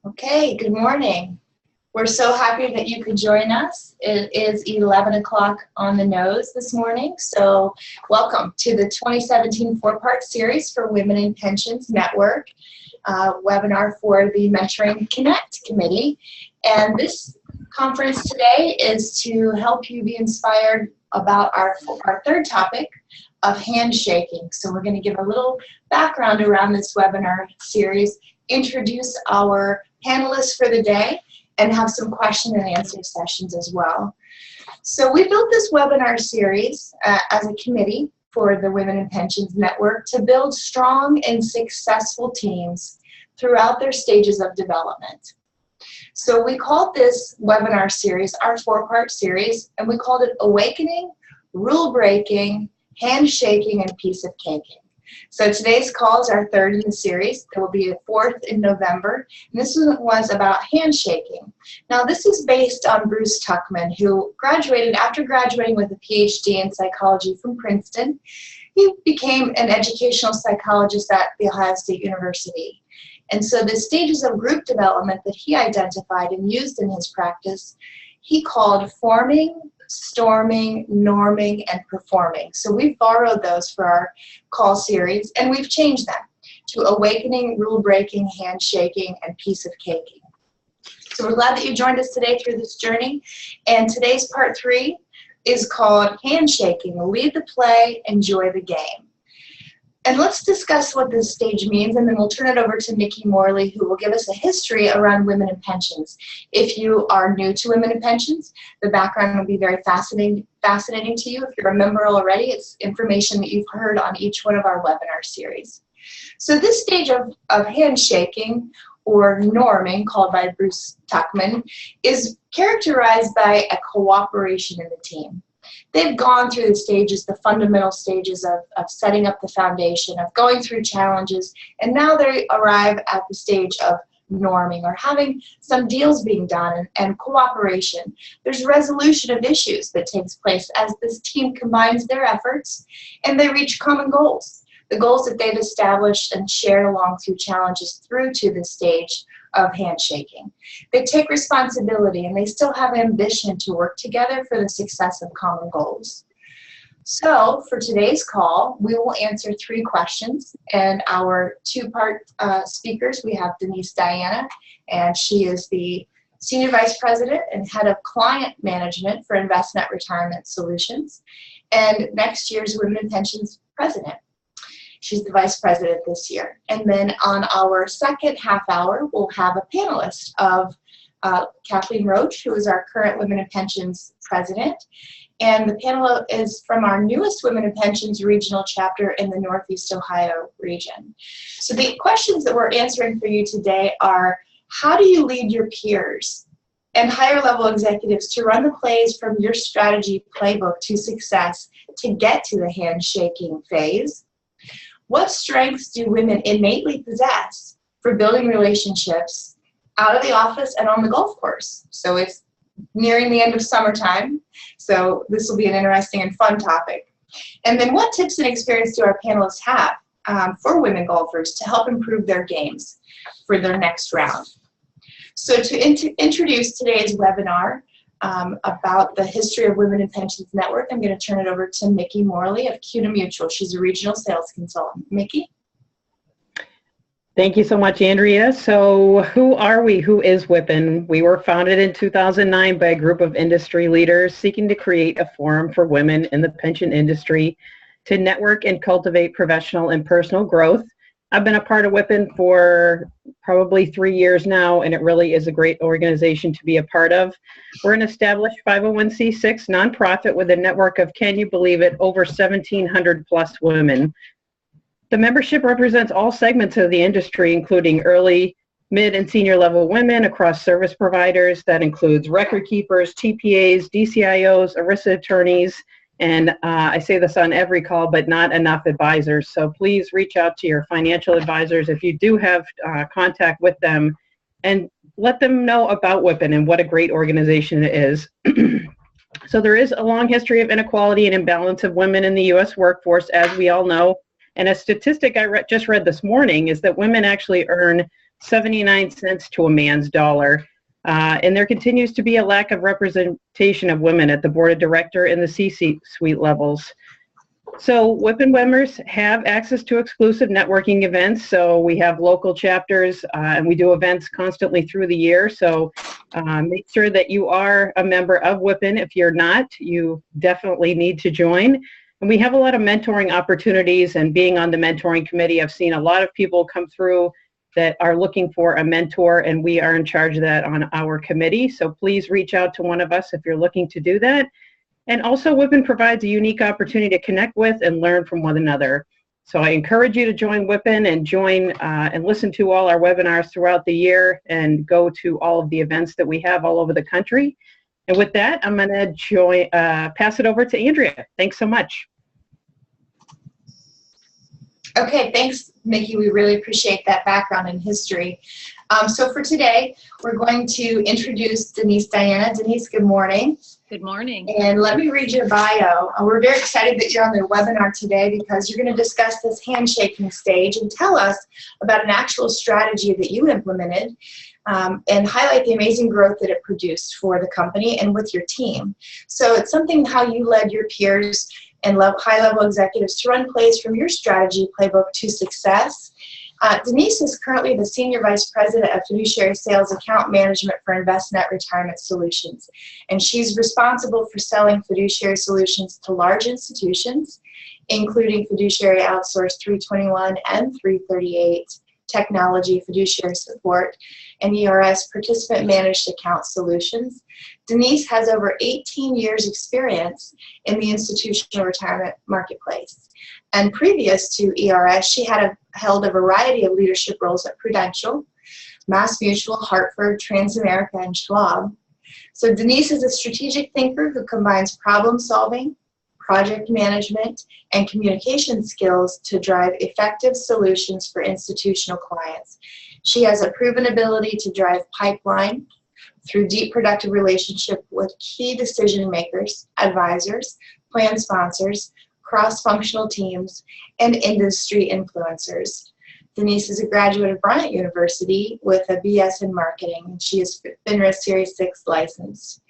Okay, good morning. We're so happy that you could join us. It is 11 o'clock on the nose this morning, so welcome to the 2017 four-part series for Women in Pensions Network webinar for the Mentoring Connect Committee. And this conference today is to help you be inspired about our third topic of handshaking. So we're going to give a little background around this webinar series, introduce our panelists for the day, and have some question and answer sessions as well. So we built this webinar series as a committee for the Women in Pensions Network to build strong and successful teams throughout their stages of development. So we called this webinar series our four-part series, and we called it Awakening, Rule Breaking, Handshaking, and Piece of Caking. So today's call is our third in the series. There will be a fourth in November. And this one was about handshaking. Now this is based on Bruce Tuckman, who after graduating with a PhD in psychology from Princeton. He became an educational psychologist at The Ohio State University. And so the stages of group development that he identified and used in his practice, he called forming, storming, norming, and performing. So we've borrowed those for our call series, and we've changed them to awakening, rule breaking, handshaking, and piece of caking. So we're glad that you joined us today through this journey. And today's part 3 is called Handshaking, Lead the Play, Enjoy the Game. And let's discuss what this stage means, and then we'll turn it over to Nikki Morley, who will give us a history around women in pensions. If you are new to women in pensions, the background will be very fascinating to you. If you're a member already, it's information that you've heard on each one of our webinar series. So this stage of handshaking, or norming, called by Bruce Tuckman, is characterized by a cooperation in the team. They've gone through the stages, the fundamental stages of setting up the foundation, of going through challenges, and now they arrive at the stage of norming, or having some deals being done, and cooperation. There's resolution of issues that takes place as this team combines their efforts and they reach common goals, the goals that they've established and shared along through challenges through to this stage of handshaking. They take responsibility, and they still have ambition to work together for the success of common goals. So for today's call, we will answer 3 questions, and our 2-part speakers, we have Denise Diana, and she is the Senior Vice President and Head of Client Management for InvestNet Retirement Solutions, and next year's Women in Pensions President. She's the Vice President this year. And then on our second half hour, we'll have a panelist of Kathleen Roach, who is our current Women in Pensions President. And the panel is from our newest Women in Pensions regional chapter in the Northeast Ohio region. So the questions that we're answering for you today are, how do you lead your peers and higher level executives to run the plays from your strategy playbook to success to get to the handshaking phase? What strengths do women innately possess for building relationships out of the office and on the golf course? So it's nearing the end of summertime, so this will be an interesting and fun topic. And then what tips and experience do our panelists have for women golfers to help improve their games for their next round? So to introduce today's webinar, about the history of Women in Pensions Network, I'm going to turn it over to Nikki Morley of CUNA Mutual. She's a regional sales consultant. Nikki? Thank you so much, Andrea. So who are we? Who is WiPN? We were founded in 2009 by a group of industry leaders seeking to create a forum for women in the pension industry to network and cultivate professional and personal growth. I've been a part of WiPN for probably 3 years now, and it really is a great organization to be a part of. We're an established 501c6 nonprofit with a network of, can you believe it, over 1,700 plus women. The membership represents all segments of the industry, including early, mid, and senior level women across service providers. That includes record keepers, TPAs, DCIOs, ERISA attorneys, and I say this on every call, but not enough advisors. So please reach out to your financial advisors if you do have contact with them, and let them know about WiPN and what a great organization it is. So there is a long history of inequality and imbalance of women in the U.S. workforce, as we all know. And a statistic I just read this morning is that women actually earn 79 cents to a man's dollar. And there continues to be a lack of representation of women at the board of director and the C-suite levels. So WiPN members have access to exclusive networking events. So we have local chapters and we do events constantly through the year. So make sure that you are a member of WiPN. If you're not, you definitely need to join. And we have a lot of mentoring opportunities, and being on the mentoring committee, I've seen a lot of people come through that are looking for a mentor, and we are in charge of that on our committee. So please reach out to one of us if you're looking to do that. And also, WiPN provides a unique opportunity to connect with and learn from one another. So I encourage you to join WiPN and join and listen to all our webinars throughout the year and go to all of the events that we have all over the country. And with that, I'm going to pass it over to Andrea. Thanks so much. Okay, thanks, Nikki. We really appreciate that background and history. So for today, we're going to introduce Denise Diana. Denise, good morning. Good morning. And let me read your bio. We're very excited that you're on the webinar today because you're going to discuss this handshaking stage and tell us about an actual strategy that you implemented and highlight the amazing growth that it produced for the company and with your team. So it's something how you led your peers and high-level executives to run plays from your strategy playbook to success. Denise is currently the Senior Vice President of Fiduciary Sales Account Management for Envestnet Retirement Solutions. And she's responsible for selling fiduciary solutions to large institutions, including Fiduciary Outsource 321 and 338, Technology Fiduciary Support, and ERS Participant Managed Account Solutions. Denise has over 18 years experience in the institutional retirement marketplace. And previous to ERS, she had held a variety of leadership roles at Prudential, MassMutual, Hartford, Transamerica, and Schwab. So Denise is a strategic thinker who combines problem solving, project management, and communication skills to drive effective solutions for institutional clients. She has a proven ability to drive pipeline through deep productive relationship with key decision makers, advisors, plan sponsors, cross-functional teams, and industry influencers. Denise is a graduate of Bryant University with a BS in marketing, and she is FINRA Series 6 licensed.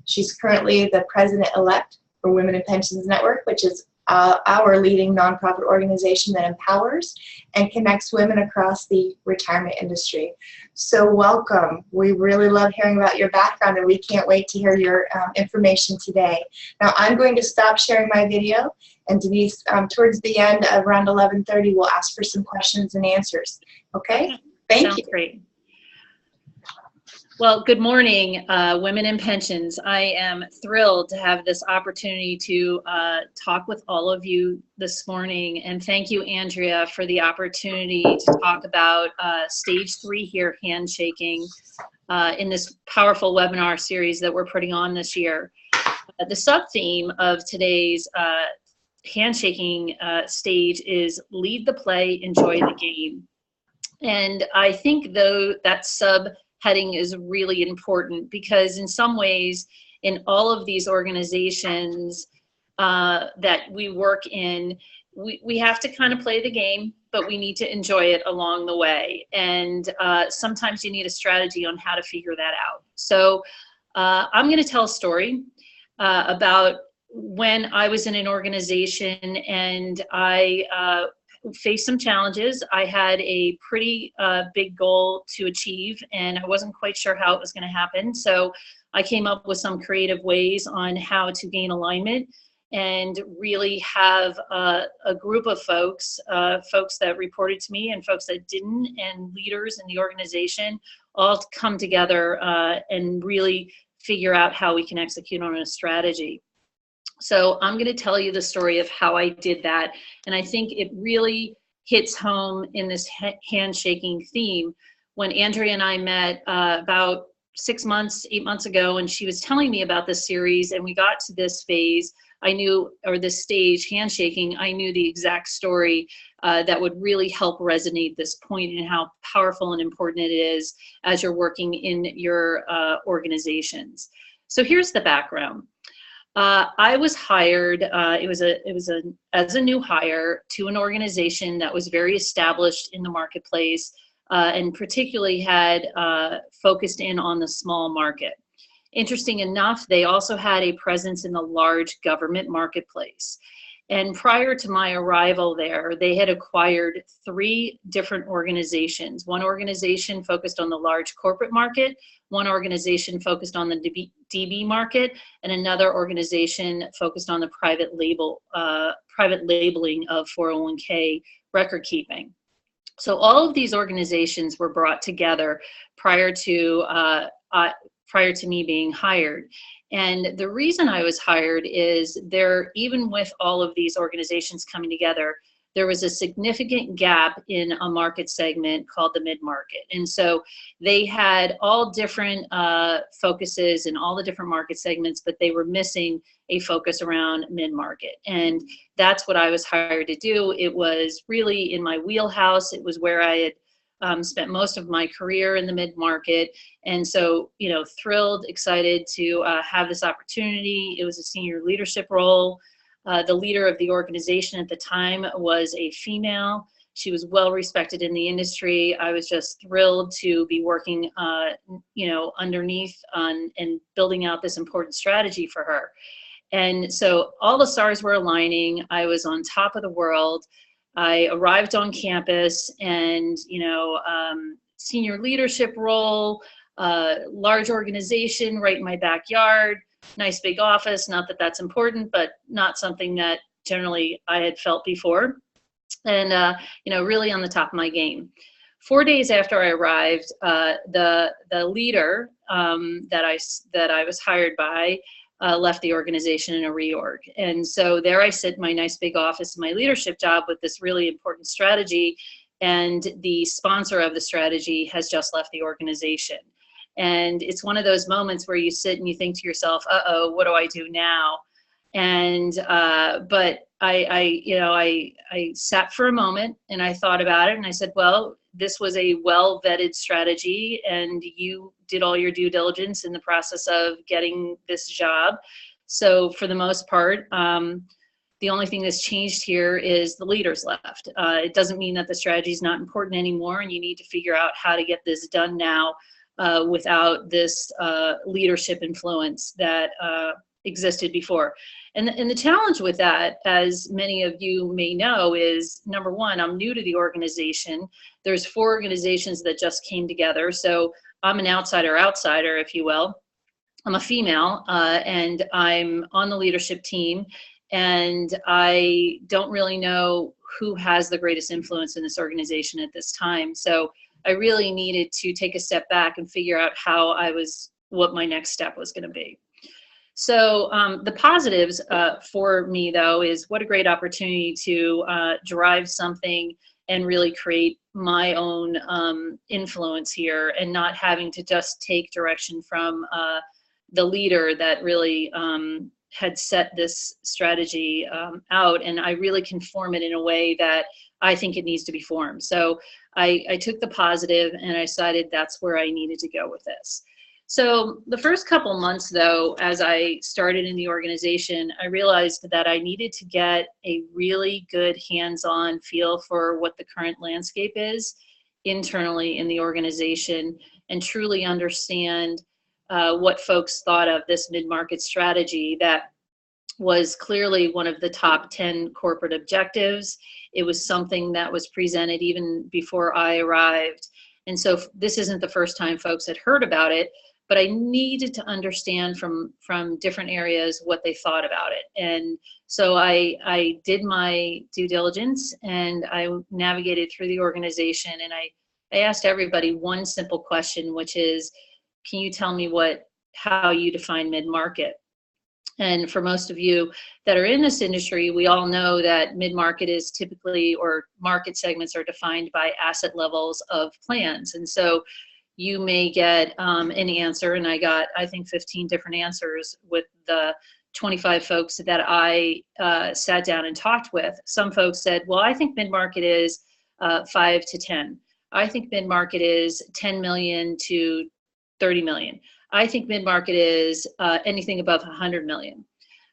She's currently the president-elect for Women in Pensions Network, which is our leading nonprofit organization that empowers and connects women across the retirement industry. So welcome. We really love hearing about your background, and we can't wait to hear your information today. Now I'm going to stop sharing my video, and Denise, towards the end of around 11:30, we'll ask for some questions and answers. Okay? Thank Sounds you. Great. Well, good morning, Women in Pensions. I am thrilled to have this opportunity to talk with all of you this morning, and thank you, Andrea, for the opportunity to talk about stage 3 here, handshaking, in this powerful webinar series that we're putting on this year. The sub-theme of today's handshaking stage is lead the play, enjoy the game. And I think though that subheading is really important because in some ways in all of these organizations that we work in, we have to kind of play the game, but we need to enjoy it along the way. And sometimes you need a strategy on how to figure that out. So I'm going to tell a story about when I was in an organization and I faced some challenges. I had a pretty big goal to achieve, and I wasn't quite sure how it was going to happen. So I came up with some creative ways on how to gain alignment and really have a group of folks, folks that reported to me and folks that didn't, and leaders in the organization all come together and really figure out how we can execute on a strategy. So I'm going to tell you the story of how I did that. And I think it really hits home in this handshaking theme. When Andrea and I met about 8 months ago, and she was telling me about this series, and we got to this phase, I knew, or this stage, handshaking, I knew the exact story that would really help resonate this point and how powerful and important it is as you're working in your organizations. So here's the background. I was hired, as a new hire to an organization that was very established in the marketplace, and particularly had focused in on the small market. Interesting enough, they also had a presence in the large government marketplace. And prior to my arrival there, they had acquired 3 different organizations. One organization focused on the large corporate market, one organization focused on the DB market, and another organization focused on the private labeling of 401k record keeping. So all of these organizations were brought together prior to me being hired. And the reason I was hired is even with all of these organizations coming together, there was a significant gap in a market segment called the mid-market. And so they had all different focuses in all the different market segments, but they were missing a focus around mid-market. And that's what I was hired to do. It was really in my wheelhouse. It was where I had spent most of my career in the mid-market. And so, thrilled, excited to have this opportunity. It was a senior leadership role. The leader of the organization at the time was a female. She was well respected in the industry. I was just thrilled to be working, underneath and building out this important strategy for her. And so all the stars were aligning. I was on top of the world. I arrived on campus and, senior leadership role, large organization right in my backyard, nice big office. Not that that's important, but not something that generally I had felt before. And, really on the top of my game. 4 days after I arrived, the leader that I was hired by left the organization in a reorg. And so there I sit in my nice big office, my leadership job with this really important strategy. And the sponsor of the strategy has just left the organization. And it's one of those moments where you sit and you think to yourself, uh-oh, what do I do now? And, but I sat for a moment and I thought about it and I said, well, this was a well-vetted strategy and you did all your due diligence in the process of getting this job. So for the most part, the only thing that's changed here is the leaders left. It doesn't mean that the strategy is not important anymore and you need to figure out how to get this done now without this leadership influence that existed before. And the challenge with that, as many of you may know, is number one, I'm new to the organization. There's 4 organizations that just came together. So I'm an outsider, if you will. I'm a female and I'm on the leadership team. And I don't really know who has the greatest influence in this organization at this time. So I really needed to take a step back and figure out what my next step was going to be. So the positives for me, though, is what a great opportunity to drive something and really create my own influence here and not having to just take direction from the leader that really had set this strategy out. And I really can form it in a way that I think it needs to be formed. So I took the positive and I decided that's where I needed to go with this. So the first couple months, though, as I started in the organization, I realized that I needed to get a really good hands-on feel for what the current landscape is internally in the organization and truly understand what folks thought of this mid-market strategy that was clearly one of the top 10 corporate objectives. It was something that was presented even before I arrived. And so this isn't the first time folks had heard about it, but I needed to understand from different areas what they thought about it. And so I did my due diligence and I navigated through the organization and I asked everybody one simple question, which is, can you tell me how you define mid-market? And for most of you that are in this industry, we all know that mid-market is typically, or market segments are defined by asset levels of plans. And so you may get an answer, and I got, I think, 15 different answers with the 25 folks that I sat down and talked with. Some folks said, well, I think mid-market is 5 to 10. I think mid-market is 10 million to 30 million. I think mid-market is anything above 100 million.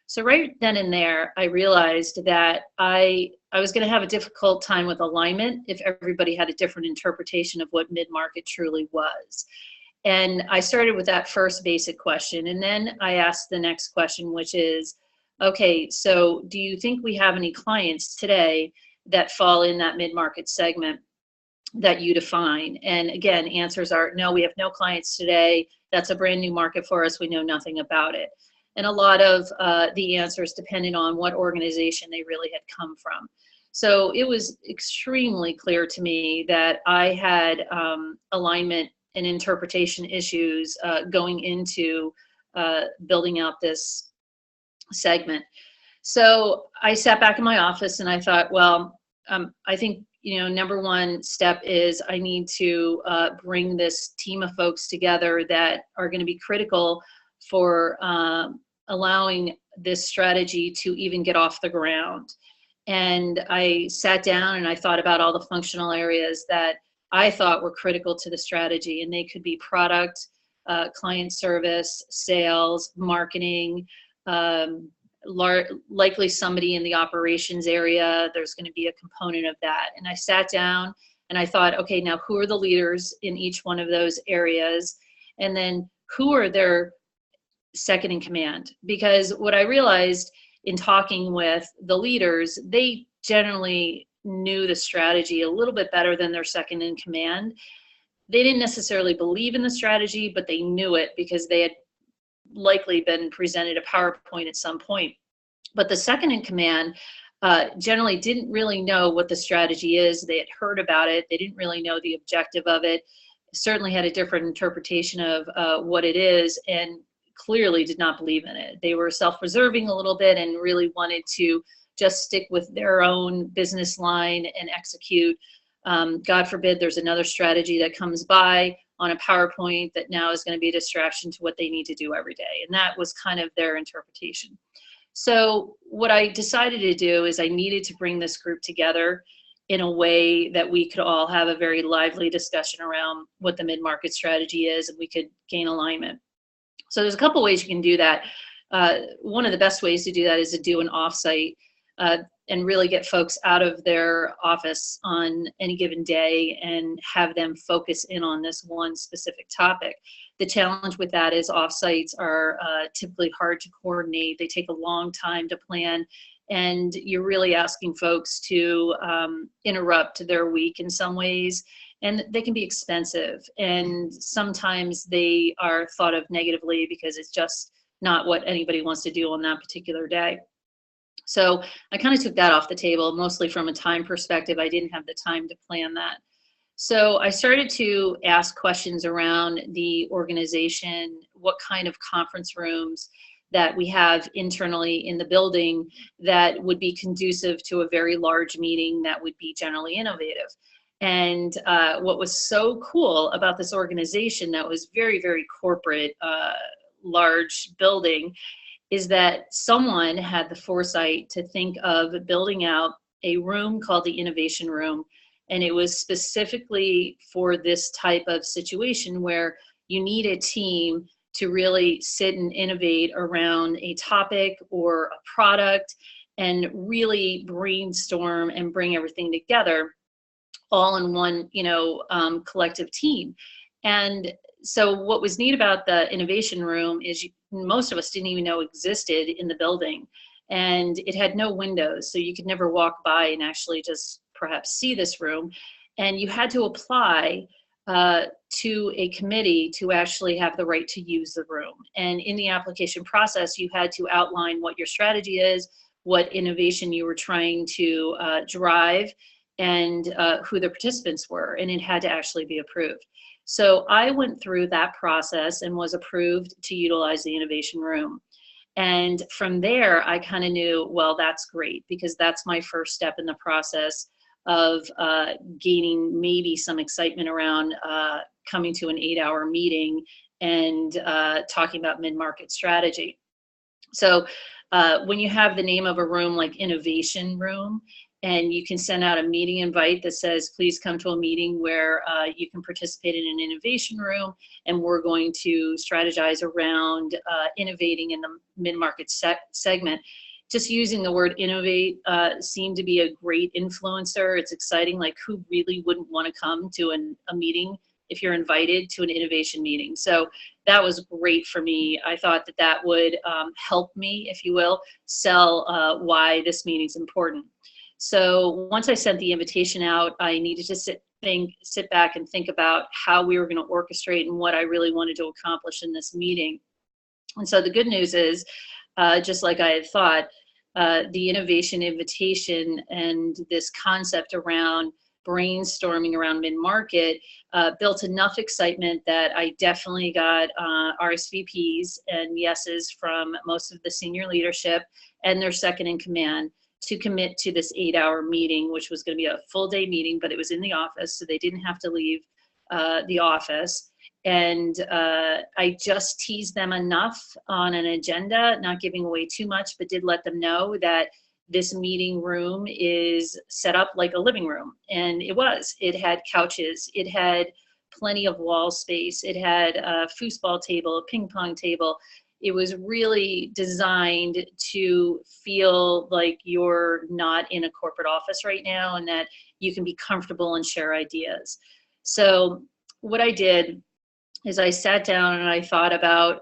So right then and there, I realized that I was going to have a difficult time with alignment if everybody had a different interpretation of what mid-market truly was. And I started with that first basic question. And then I asked the next question, which is, okay, so do you think we have any clients today that fall in that mid-market segment that you define? And again, answers are no, we have no clients today. That's a brand new market for us. We know nothing about it. And a lot of the answers depended on what organization they really had come from. So it was extremely clear to me that I had alignment and interpretation issues going into building out this segment. So I sat back in my office and I thought, well, I think, number one step is I need to bring this team of folks together that are going to be critical for allowing this strategy to even get off the ground. And I sat down and I thought about all the functional areas that I thought were critical to the strategy, and they could be product, client service, sales, marketing, likely somebody in the operations area. There's going to be a component of that. And I sat down and I thought, okay, now who are the leaders in each one of those areas? And then who are their second in command? Because what I realized in talking with the leaders, they generally knew the strategy a little bit better than their second in command. They didn't necessarily believe in the strategy, but they knew it because they had likely been presented a PowerPoint at some point. But the second in command generally didn't really know what the strategy is. They had heard about it. They didn't really know the objective of it. Certainly had a different interpretation of what it is, and clearly did not believe in it. They were self-preserving a little bit and really wanted to just stick with their own business line and execute. God forbid there's another strategy that comes by on a PowerPoint that now is going to be a distraction to what they need to do every day. And that was kind of their interpretation. So what I decided to do is I needed to bring this group together in a way that we could all have a very lively discussion around what the mid-market strategy is, and we could gain alignment. So there's a couple ways you can do that. One of the best ways to do that is to do an offsite and really get folks out of their office on any given day and have them focus in on this one specific topic. The challenge with that is offsites are typically hard to coordinate. They take a long time to plan, and you're really asking folks to interrupt their week in some ways. And they can be expensive, and sometimes they are thought of negatively because it's just not what anybody wants to do on that particular day. So I kind of took that off the table, mostly from a time perspective. I didn't have the time to plan that. So I started to ask questions around the organization, what kind of conference rooms that we have internally in the building that would be conducive to a very large meeting that would be generally innovative. And what was so cool about this organization that was very, very corporate, large building, is that someone had the foresight to think of building out a room called the Innovation Room. And it was specifically for this type of situation where you need a team to really sit and innovate around a topic or a product and really brainstorm and bring everything together all in one, collective team. And so what was neat about the Innovation Room is most of us didn't even know existed in the building, and it had no windows, so you could never walk by and actually just perhaps see this room. And you had to apply to a committee to actually have the right to use the room. And in the application process, you had to outline what your strategy is, what innovation you were trying to drive, and who the participants were, and it had to actually be approved. So I went through that process and was approved to utilize the Innovation Room. And from there, I kind of knew, well, that's great, because that's my first step in the process of gaining maybe some excitement around coming to an 8-hour meeting and talking about mid-market strategy. So when you have the name of a room like Innovation Room, and you can send out a meeting invite that says, please come to a meeting where you can participate in an innovation room, and we're going to strategize around innovating in the mid-market segment. Just using the word innovate seemed to be a great influencer. It's exciting, like who really wouldn't want to come to a meeting if you're invited to an innovation meeting? So that was great for me. I thought that that would help me, if you will, sell why this meeting is important. So once I sent the invitation out, I needed to sit back and think about how we were going to orchestrate and what I really wanted to accomplish in this meeting. And so the good news is, just like I had thought, the innovation invitation and this concept around brainstorming around mid-market built enough excitement that I definitely got RSVPs and yeses from most of the senior leadership and their second in command to commit to this 8-hour meeting, which was going to be a full day meeting, but it was in the office, so they didn't have to leave the office. And I just teased them enough on an agenda, not giving away too much, but did let them know that this meeting room is set up like a living room. And it was. It had couches. It had plenty of wall space. It had a foosball table, a ping pong table. It was really designed to feel like you're not in a corporate office right now and that you can be comfortable and share ideas. So what I did is I sat down and I thought about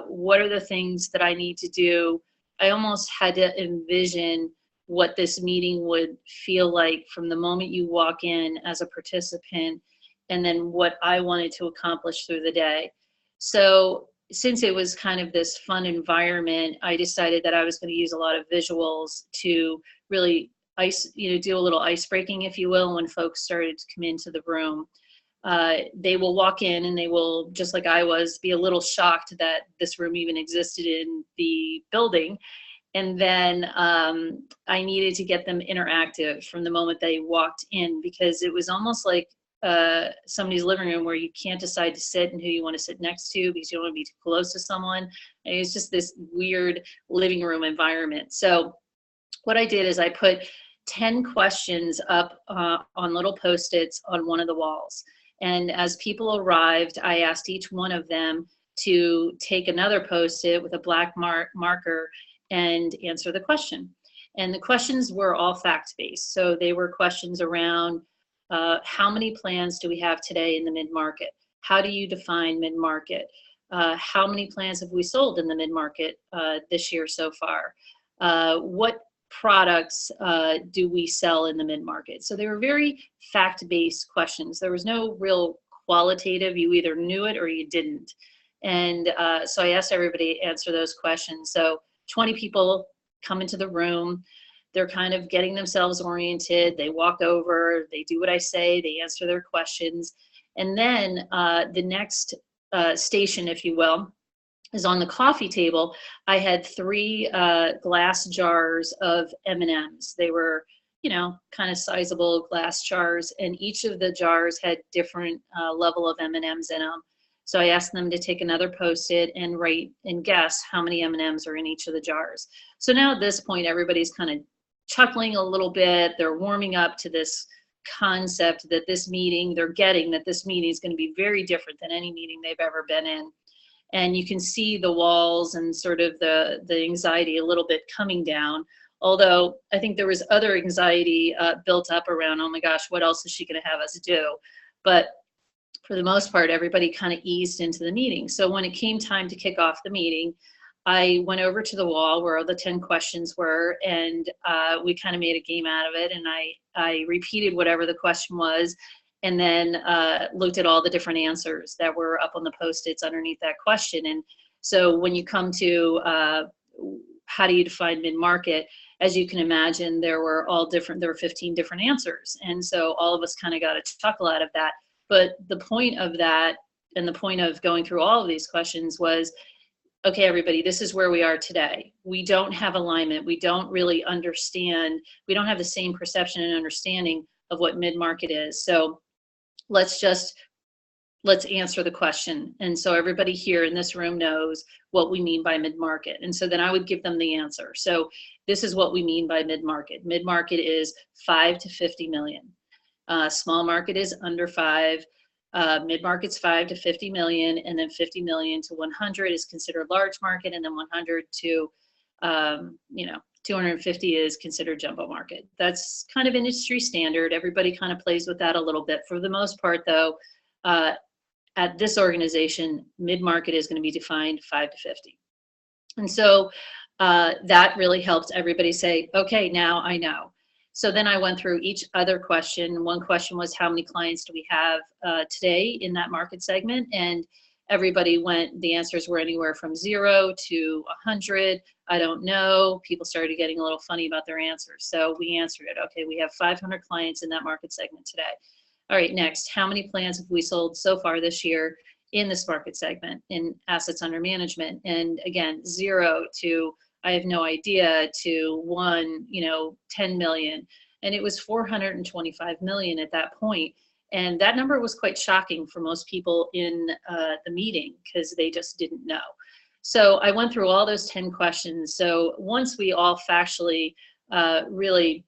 what are the things that I need to do. I almost had to envision what this meeting would feel like from the moment you walk in as a participant, and then what I wanted to accomplish through the day. So since it was kind of this fun environment, I decided that I was going to use a lot of visuals to really do a little ice breaking, if you will, when folks started to come into the room. They will walk in and they will, just like I was, be a little shocked that this room even existed in the building. And then I needed to get them interactive from the moment they walked in, because it was almost like somebody's living room where you can't decide to sit and who you want to sit next to because you don't want to be too close to someone. And it's just this weird living room environment. So what I did is I put 10 questions up on little Post-its on one of the walls. And as people arrived, I asked each one of them to take another Post-it with a black marker and answer the question. And the questions were all fact-based. So they were questions around how many plans do we have today in the mid-market? How do you define mid-market? How many plans have we sold in the mid-market this year so far? What products do we sell in the mid-market? So they were very fact-based questions. There was no real qualitative, you either knew it or you didn't. And so I asked everybody to answer those questions. So 20 people come into the room. They're kind of getting themselves oriented. They walk over, they do what I say, they answer their questions. And then the next station, if you will, is on the coffee table. I had 3 glass jars of M&Ms. They were, kind of sizable glass jars, and each of the jars had different level of M&Ms in them. So I asked them to take another Post-it and write and guess how many M&Ms are in each of the jars. So now at this point, everybody's kind of chuckling a little bit. They're warming up to this concept that this meeting, they're getting that this meeting is going to be very different than any meeting they've ever been in. And you can see the walls and sort of the anxiety a little bit coming down. Although I think there was other anxiety built up around, oh my gosh, what else is she going to have us do? But for the most part, everybody kind of eased into the meeting. So when it came time to kick off the meeting, I went over to the wall where all the 10 questions were, and we kind of made a game out of it. And I repeated whatever the question was, and then looked at all the different answers that were up on the Post-its underneath that question. And so when you come to how do you define mid-market, as you can imagine, there were 15 different answers. And so all of us kind of got a chuckle out of that. But the point of that, and the point of going through all of these questions was, okay, everybody, this is where we are today. We don't have alignment. We don't really understand. We don't have the same perception and understanding of what mid-market is. So let's just let's answer the question. And so everybody here in this room knows what we mean by mid-market. And so then I would give them the answer. So this is what we mean by mid-market. Mid-market is 5 to 50 million. Small market is under 5. Mid-market's 5 to 50 million, and then 50 million to 100 is considered large market, and then 100 to 250 is considered jumbo market. That's kind of industry standard. Everybody kind of plays with that a little bit. For the most part, though, at this organization, mid-market is going to be defined 5 to 50. And so that really helps everybody say, okay, now I know. So then I went through each other question. One question was, how many clients do we have today in that market segment? And everybody the answers were anywhere from 0 to 100. I don't know. People started getting a little funny about their answers. So we answered it. Okay, we have 500 clients in that market segment today. All right, next, how many plans have we sold so far this year in this market segment in assets under management? And again, 0 to I have no idea to 1, 10 million. And it was 425 million at that point. And that number was quite shocking for most people in the meeting because they just didn't know. So I went through all those 10 questions. So once we all factually really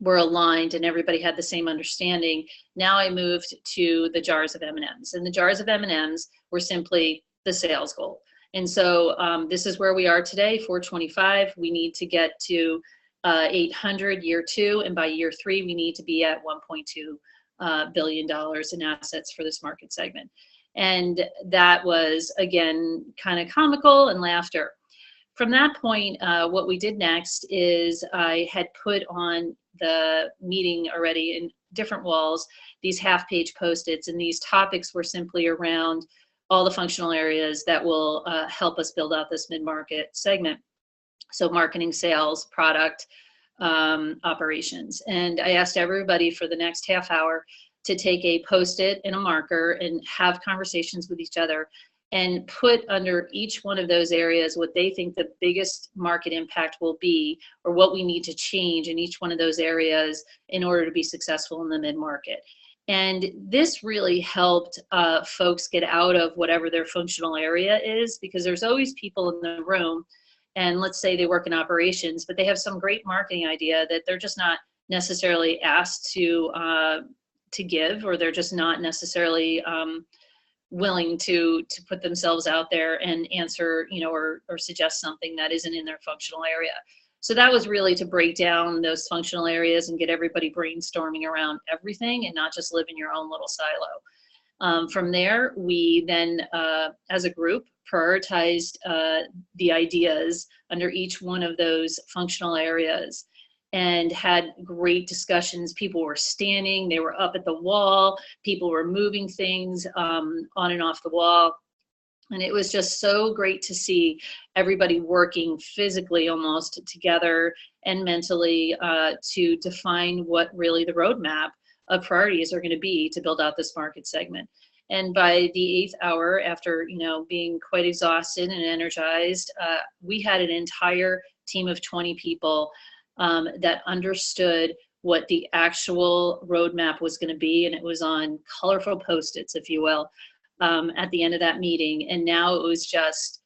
were aligned and everybody had the same understanding, now I moved to the jars of M&Ms. And the jars of M&Ms were simply the sales goal. And so this is where we are today, 425. We need to get to 800 year 2, and by year 3, we need to be at $1.2 billion in assets for this market segment. And that was, again, kind of comical and laughter. From that point, what we did next is I had put on the meeting already in different walls these half-page Post-its, and these topics were simply around all the functional areas that will help us build out this mid-market segment. So marketing, sales, product, operations. And I asked everybody for the next half hour to take a Post-it and a marker and have conversations with each other and put under each one of those areas what they think the biggest market impact will be, or what we need to change in each one of those areas in order to be successful in the mid-market. And this really helped folks get out of whatever their functional area is, because there's always people in the room, and let's say they work in operations, but they have some great marketing idea that they're just not necessarily asked to give, or they're just not necessarily willing to put themselves out there and answer, or suggest something that isn't in their functional area. So that was really to break down those functional areas and get everybody brainstorming around everything and not just live in your own little silo. From there, we then, as a group, prioritized the ideas under each one of those functional areas and had great discussions. People were standing, they were up at the wall, people were moving things on and off the wall. And it was just so great to see everybody working physically almost together and mentally to define what really the roadmap of priorities are going to be to build out this market segment. And by the 8th hour, after being quite exhausted and energized, we had an entire team of 20 people that understood what the actual roadmap was going to be, and it was on colorful Post-its, if you will, at the end of that meeting. And now it was just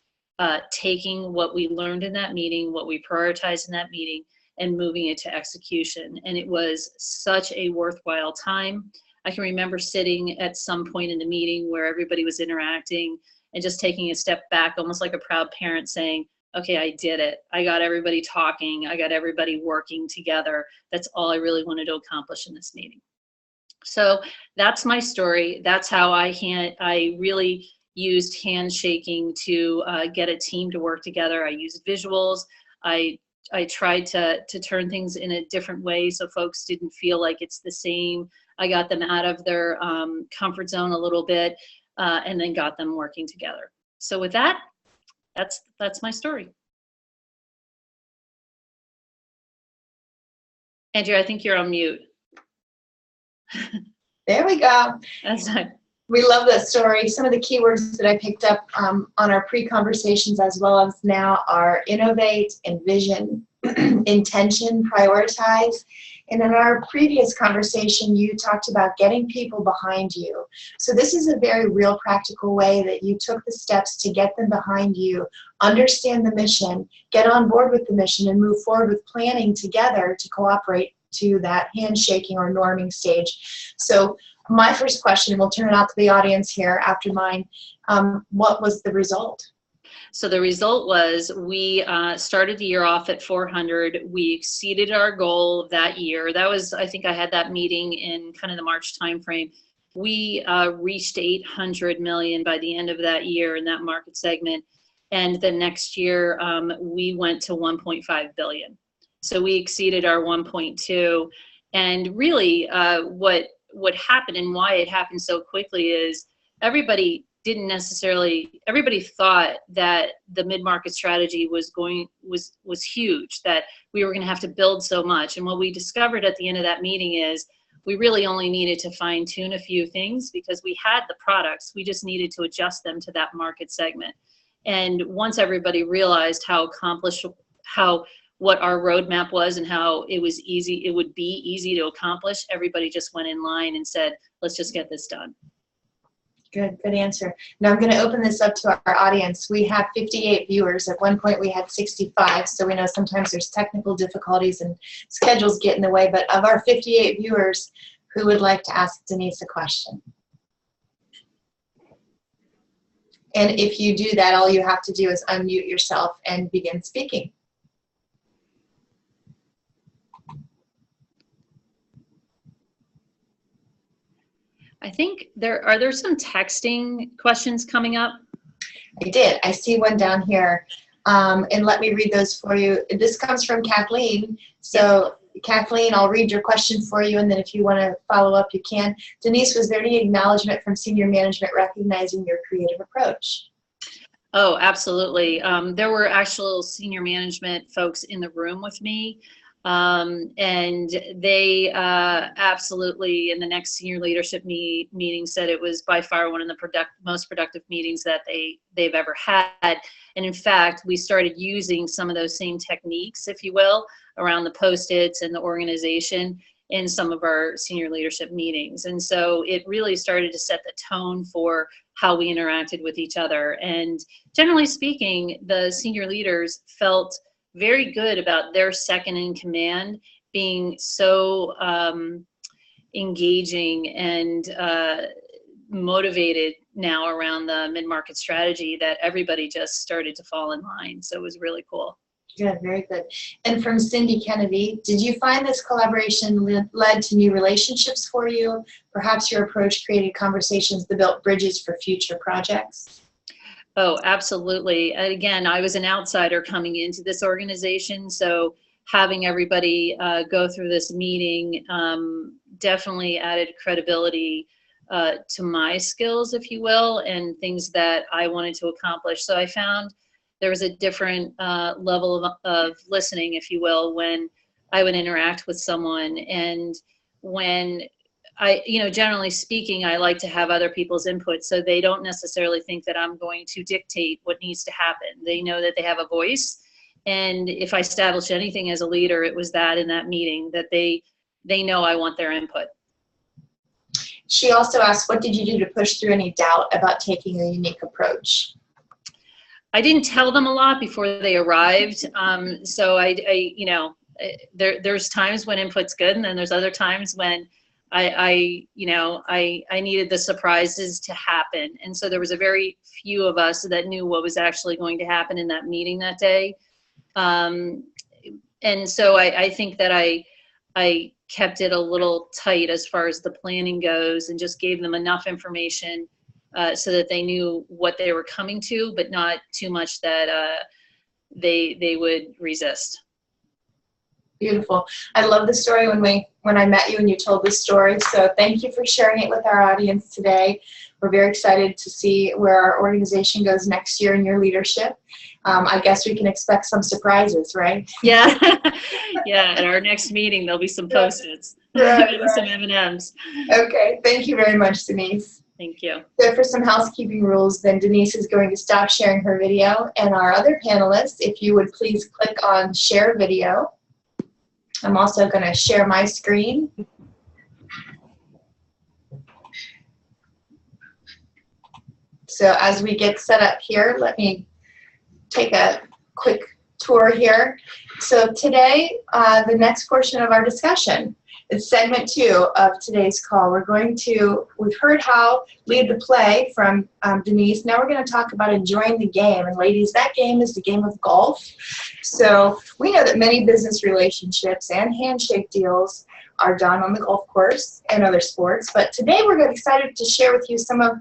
taking what we learned in that meeting, what we prioritized in that meeting, and moving it to execution. And it was such a worthwhile time. I can remember sitting at some point in the meeting where everybody was interacting and just taking a step back, almost like a proud parent saying, okay, I did it. I got everybody talking. I got everybody working together. That's all I really wanted to accomplish in this meeting. So that's my story. That's how I really used handshaking to get a team to work together. I used visuals. I tried to turn things in a different way so folks didn't feel like it's the same. I got them out of their comfort zone a little bit and then got them working together. So with that, that's my story. Andrea, I think you're on mute. There we go. That's right. We love that story. Some of the keywords that I picked up on our pre-conversations as well as now are innovate, envision, intention, prioritize, And in our previous conversation, you talked about getting people behind you. So this is a very real practical way that you took the steps to get them behind you, understand the mission, get on board with the mission, and move forward with planning together to cooperate to that handshaking or norming stage. So my first question, we'll turn it out to the audience here after mine. What was the result? So the result was we started the year off at 400. We exceeded our goal that year. That was, I think I had that meeting in kind of the March timeframe. We reached 800 million by the end of that year in that market segment. And the next year we went to 1.5 billion. So we exceeded our 1.2. And really what happened and why it happened so quickly is everybody thought that the mid-market strategy was huge, that we were going to have to build so much. And what we discovered at the end of that meeting is we really only needed to fine-tune a few things because we had the products. We just needed to adjust them to that market segment. And once everybody realized what our roadmap was and how it would be easy to accomplish, everybody just went in line and said, let's just get this done. Good answer. Now I'm going to open this up to our audience. We have 58 viewers. At one point we had 65, so we know sometimes there's technical difficulties and schedules get in the way, but of our 58 viewers, who would like to ask Denise a question? And if you do that, all you have to do is unmute yourself and begin speaking. I think are there some texting questions coming up? I did. I see one down here. And let me read those for you. This comes from Kathleen. So Kathleen, I'll read your question for you, and then if you want to follow up, you can. Denise, was there any acknowledgement from senior management recognizing your creative approach? Oh, absolutely. There were actual senior management folks in the room with me. And they absolutely, in the next senior leadership meeting, said it was by far one of the most productive meetings that they've ever had. And in fact, we started using some of those same techniques, if you will, around the Post-its and the organization in some of our senior leadership meetings. And so it really started to set the tone for how we interacted with each other. And generally speaking, the senior leaders felt very good about their second in command being so engaging and motivated now around the mid-market strategy that everybody just started to fall in line. So it was really cool. Good, very good. And from Cindy Kennedy, did you find this collaboration led to new relationships for you? Perhaps your approach created conversations that built bridges for future projects? Oh, absolutely. And again, I was an outsider coming into this organization, so having everybody go through this meeting definitely added credibility to my skills, if you will, and things that I wanted to accomplish. So I found there was a different level of listening, if you will, when I would interact with someone. And when generally speaking, I like to have other people's input, so they don't necessarily think that I'm going to dictate what needs to happen. They know that they have a voice, and if I established anything as a leader, it was that in that meeting, that they know I want their input. She also asked, what did you do to push through any doubt about taking a unique approach? I didn't tell them a lot before they arrived, so there's times when input's good, and then there's other times when I needed the surprises to happen. And so there was a very few of us that knew what was actually going to happen in that meeting that day. And so I think that I kept it a little tight as far as the planning goes, and just gave them enough information so that they knew what they were coming to, but not too much that they would resist. Beautiful. I love the story when I met you and you told this story. So thank you for sharing it with our audience today. We're very excited to see where our organization goes next year in your leadership. I guess we can expect some surprises, right? Yeah. Yeah. At our next meeting, there'll be some Post-its. Right. Some M&Ms. Okay. Thank you very much, Denise. Thank you. So for some housekeeping rules, then Denise is going to stop sharing her video. And our other panelists, if you would please click on share video. I'm also going to share my screen. So as we get set up here, let me take a quick tour here. So today, the next portion of our discussion is segment 2 of today's call. We've heard how lead the play from Denise. Now we're going to talk about enjoying the game. And ladies, that game is the game of golf. So we know that many business relationships and handshake deals are done on the golf course and other sports. But today we're excited to share with you some of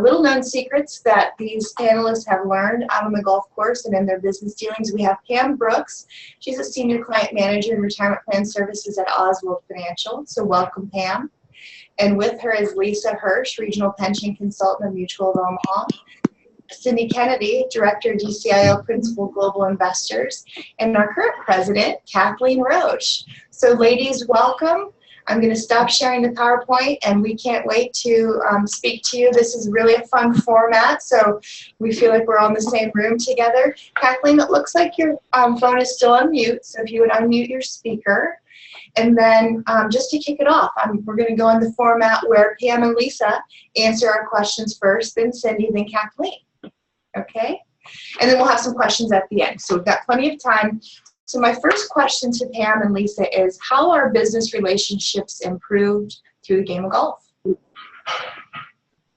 little known secrets that these panelists have learned out on the golf course and in their business dealings. We have Pam Brooks. She's a senior client manager in retirement plan services at Oswald Financial. So welcome, Pam. And with her is Lisa Hirsch, regional pension consultant of Mutual of Omaha. Cindy Kennedy, director of DCIO Principal Global Investors, and our current president, Kathleen Roche. So ladies, welcome. I'm going to stop sharing the PowerPoint, and we can't wait to speak to you. This is really a fun format, so we feel like we're all in the same room together. Kathleen, it looks like your phone is still on mute, so if you would unmute your speaker. And then just to kick it off, we're going to go in the format where Pam and Lisa answer our questions first, then Cindy, then Kathleen. Okay? And then we'll have some questions at the end. So we've got plenty of time. So my first question to Pam and Lisa is, how are business relationships improved through the game of golf?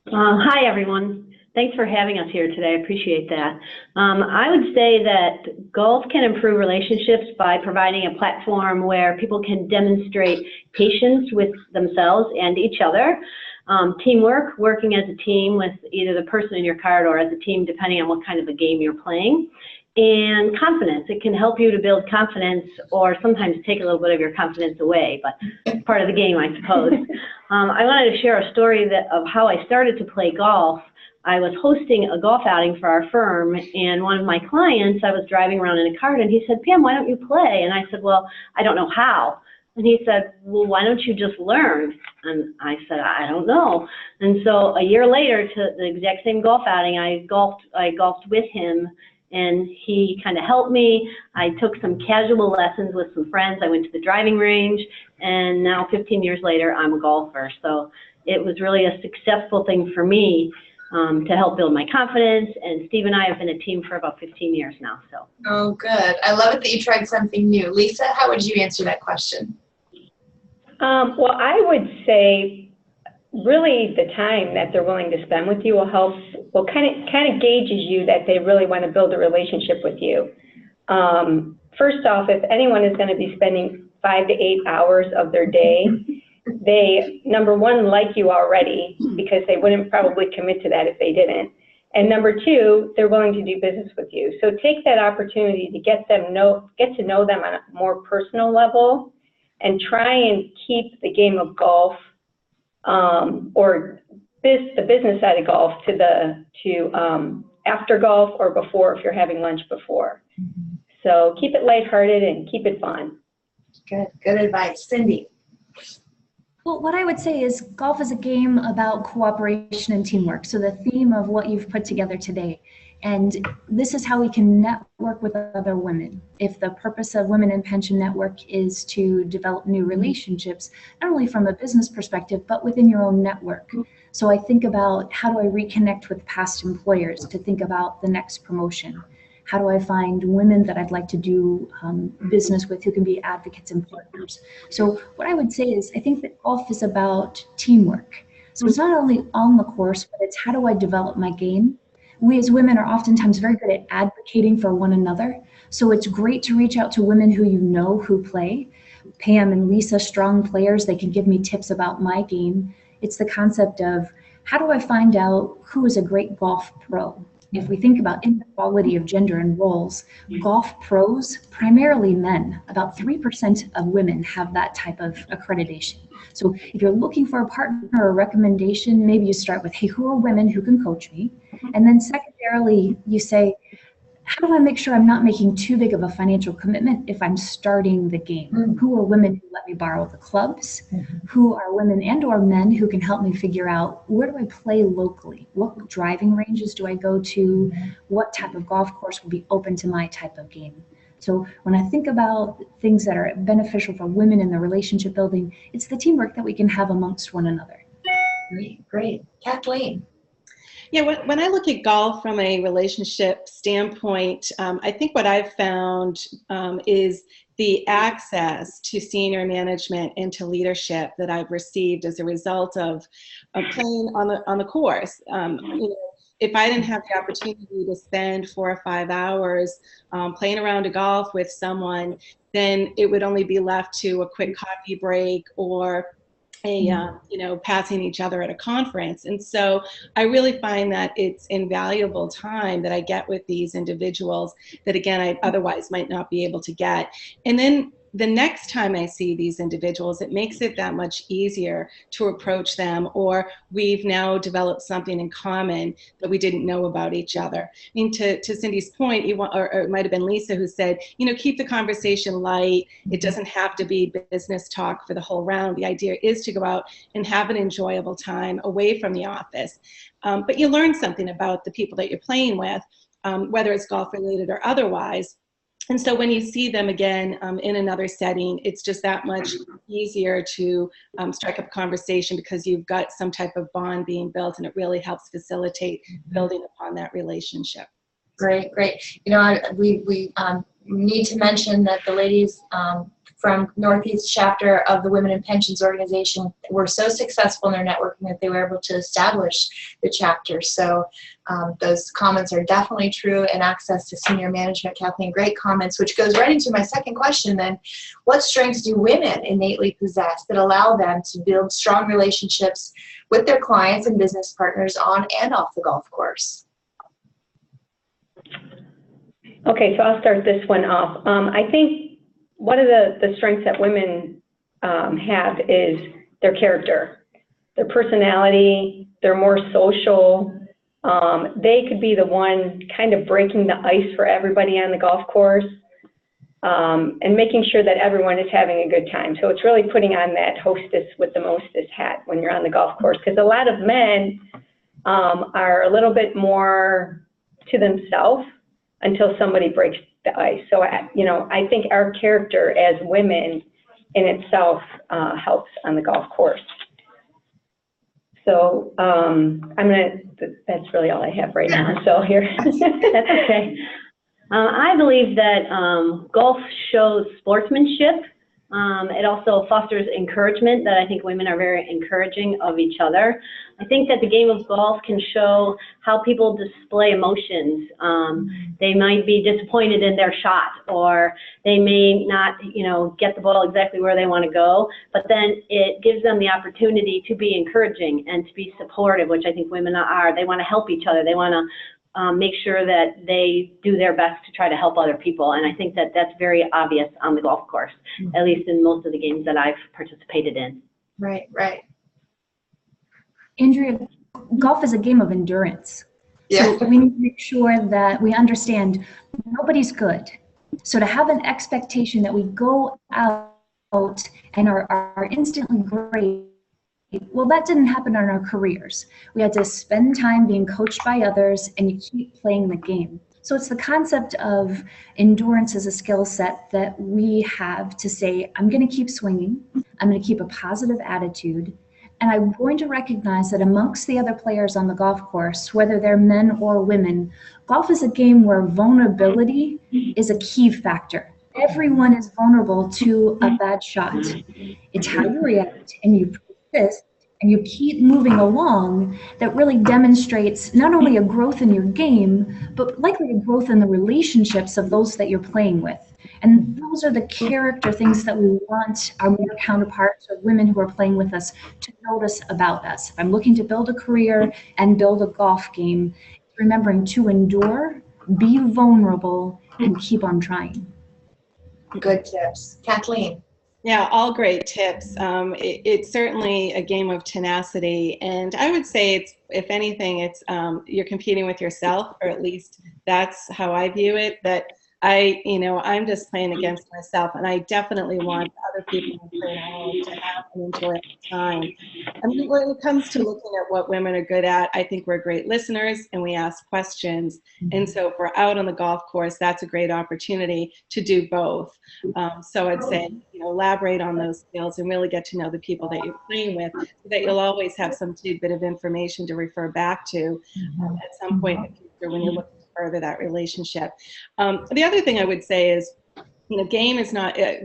Hi, everyone. Thanks for having us here today. I appreciate that. I would say that golf can improve relationships by providing a platform where people can demonstrate patience with themselves and each other, teamwork, working as a team with either the person in your cart or as a team, depending on what kind of a game you're playing. And confidence. It can help you to build confidence or sometimes take a little bit of your confidence away, but it's part of the game, I suppose. I wanted to share a story of how I started to play golf. I was hosting a golf outing for our firm, and one of my clients, I was driving around in a cart, and he said, "Pam, why don't you play?" And I said, "Well, I don't know how." And he said, "Well, why don't you just learn?" And I said, "I don't know." And so a year later, to the exact same golf outing, I golfed with him, and he kind of helped me. I took some casual lessons with some friends. I went to the driving range, and now 15 years later, I'm a golfer. So it was really a successful thing for me to help build my confidence. And Steve and I have been a team for about 15 years now. So. Oh, good. I love it that you tried something new. Lisa, how would you answer that question? Well, I would say really the time that they're willing to spend with you will help, kind of gauges you that they really want to build a relationship with you. First off, if anyone is going to be spending 5 to 8 hours of their day, they, number one, like you already, because they wouldn't probably commit to that if they didn't. And number two, they're willing to do business with you. So take that opportunity to get to know them on a more personal level, and try and keep the game of golf or the business side of golf to after golf or before if you're having lunch before. So keep it lighthearted and keep it fun. Good advice. Cindy. Well, what I would say is golf is a game about cooperation and teamwork. So the theme of what you've put together today, and this is how we can network with other women. If the purpose of Women in Pension Network is to develop new relationships, not only from a business perspective, but within your own network. So I think about, how do I reconnect with past employers to think about the next promotion? How do I find women that I'd like to do business with who can be advocates and partners? So what I would say is, I think that golf is about teamwork. So it's not only on the course, but it's how do I develop my game? We as women are oftentimes very good at advocating for one another. So it's great to reach out to women who you know who play. Pam and Lisa, strong players, they can give me tips about my game. It's the concept of, how do I find out who is a great golf pro? If we think about inequality of gender and roles, golf pros, primarily men, about 3% of women have that type of accreditation. So if you're looking for a partner or a recommendation, maybe you start with, hey, who are women who can coach me? And then secondarily, you say, how do I make sure I'm not making too big of a financial commitment if I'm starting the game? Who are women who let me borrow the clubs? Who are women and or men who can help me figure out, where do I play locally? What driving ranges do I go to? What type of golf course will be open to my type of game? So when I think about things that are beneficial for women in the relationship building, it's the teamwork that we can have amongst one another. Great, great. Kathleen. Yeah, when I look at golf from a relationship standpoint, I think what I've found is the access to senior management and to leadership that I've received as a result of playing on the course. If I didn't have the opportunity to spend 4 or 5 hours playing a round of golf with someone, then it would only be left to a quick coffee break or passing each other at a conference. And so I really find that it's invaluable time that I get with these individuals that, again, I otherwise might not be able to get. And then the next time I see these individuals, it makes it that much easier to approach them, or we've now developed something in common that we didn't know about each other. I mean, to Cindy's point, or it might have been Lisa who said, keep the conversation light. It doesn't have to be business talk for the whole round. The idea is to go out and have an enjoyable time away from the office. But you learn something about the people that you're playing with, whether it's golf related or otherwise. And so when you see them again in another setting, it's just that much easier to strike up a conversation because you've got some type of bond being built, and it really helps facilitate building upon that relationship. Great, great. We need to mention that the ladies from Northeast chapter of the Women in Pensions organization were so successful in their networking that they were able to establish the chapter. So those comments are definitely true, and access to senior management. Kathleen, great comments, which goes right into my second question then. What strengths do women innately possess that allow them to build strong relationships with their clients and business partners on and off the golf course? Okay, so I'll start this one off. I think one of the strengths that women have is their character, their personality. They're more social. They could be the one kind of breaking the ice for everybody on the golf course, and making sure that everyone is having a good time. So it's really putting on that hostess with the mostest hat when you're on the golf course, because a lot of men are a little bit more to themselves until somebody breaks the ice. So, I think our character as women in itself helps on the golf course. So that's really all I have right now. So here, that's okay. I believe that golf shows sportsmanship. It also fosters encouragement, that I think women are very encouraging of each other. I think that the game of golf can show how people display emotions. They might be disappointed in their shot, or they may not, get the ball exactly where they want to go, but then it gives them the opportunity to be encouraging and to be supportive, which I think women are. They want to help each other. They want to make sure that they do their best to try to help other people. And I think that that's very obvious on the golf course, at least in most of the games that I've participated in. Right, right. Andrea, golf is a game of endurance. Yeah. So we need to make sure that we understand nobody's good. So to have an expectation that we go out and are instantly great, well, that didn't happen in our careers. We had to spend time being coached by others, and you keep playing the game. So it's the concept of endurance as a skill set that we have to say, I'm going to keep swinging, I'm going to keep a positive attitude, and I'm going to recognize that amongst the other players on the golf course, whether they're men or women, golf is a game where vulnerability is a key factor. Everyone is vulnerable to a bad shot. It's how you react and you persist and you keep moving along that really demonstrates not only a growth in your game, but likely a growth in the relationships of those that you're playing with. And those are the character things that we want our male counterparts or women who are playing with us to notice about us. If I'm looking to build a career and build a golf game, remembering to endure, be vulnerable, and keep on trying. Good tips. Kathleen. Yeah, all great tips. It's certainly a game of tenacity, and I would say it's, if anything, it's you're competing with yourself, or at least that's how I view it. That I'm just playing against myself, and I definitely want other people in Clear Island to have an enjoyable time. I mean, when it comes to looking at what women are good at, I think we're great listeners and we ask questions. And so if we're out on the golf course, that's a great opportunity to do both. So I'd say, elaborate on those skills and really get to know the people that you're playing with, so that you'll always have some tidbit of information to refer back to at some point in the future when you're looking to further that relationship. The other thing I would say is,